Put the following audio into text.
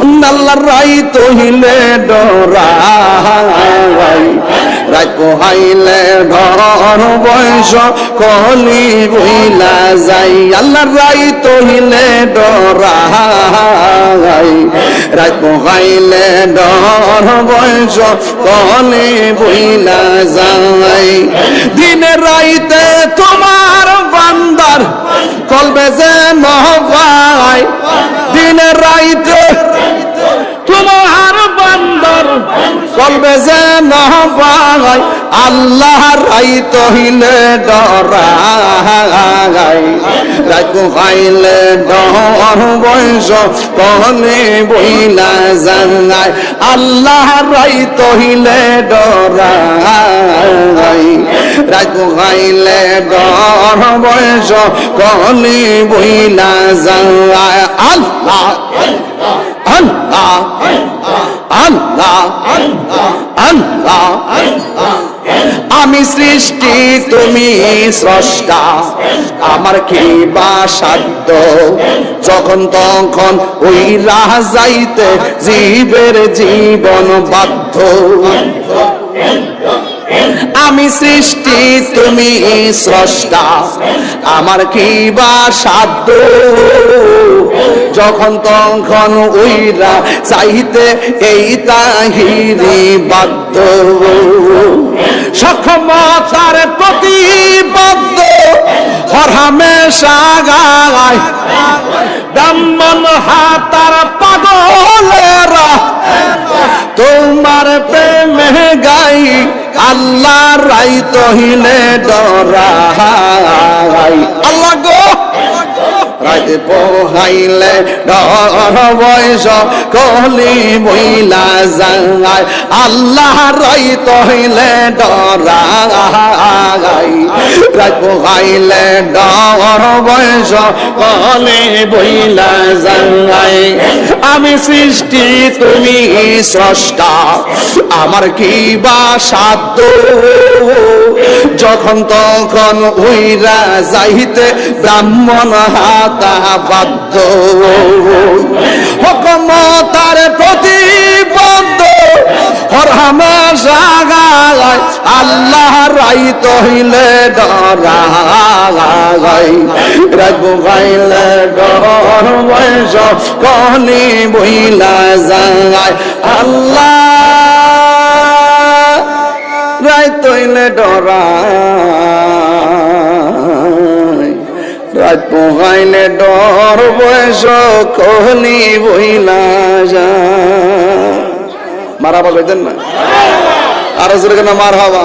আল্লাহর রাইত হইলে ডরাই রাত পোহাইলে ঘর বয়স কলি বইলা যাই আল্লাহর রাইত হইলে ডরাই রাত পোহাইলে ঘর বয়স কলি বইলা যাই দিনে রাইতে তোমার বান্দার কলবে যে নহবাই দিনে রাইতে তোমার বান্দার কলবে যে নহবাই আল্লাহর রাইত হইলে ডরাই রাত পাইলে ডর বয়স কলে বইলা যায় আল্লাহর রাইত হইলে ডরাই রাত পাইলে ডর বয়স কলে বইলা যায় আল্লাহ আল্লাহ আল্লাহ আল্লাহ আমি সৃষ্টি তুমি স্রষ্টা আমার কি বা সাধ্য যখন তখন ওই রাহ যাইতে জীবের জীবন বাধ্য আমি সৃষ্টি তুমি স্রষ্টা আমার কি বা সাধ্য যখন তখন ওইরা চাইতে এই তাহিরি বাধ্য সক্ষমতার প্রতিবদ্ধ হরহামেশা গায় ব্রাহ্মণ হাতার পাগলেরা তোমার প্রেমে গাই আল্লাহ রাইত হইলে ডরাই আল্লাহ গো রাতে পোহাইলে ডর বয়স কলি বইলা যায় আল্লাহ রাইত হইলে ডরাই রাত পোহাইলে ডর বয়স কলি বইলা যায় আমি সৃষ্টি তুমি স্রষ্টা আমার কি বা সাধ্য যখন তখন ওইরা যাইতে ব্রাহ্মণ হাতা বাধ্য হুকুমতার প্রতিবদ্ধ হরহামেশা গায় আল্লাহ রাইত হইলে ডরাই রাত পাইলে ডর বয়স কলি বইলা যায় আল্লাহ রাইত হইলে ডরাই রাত পোহাইলে ডর বয়স কলি বইলা যায় মারাবা কইতেন না আরো জোরে কেন মার হবা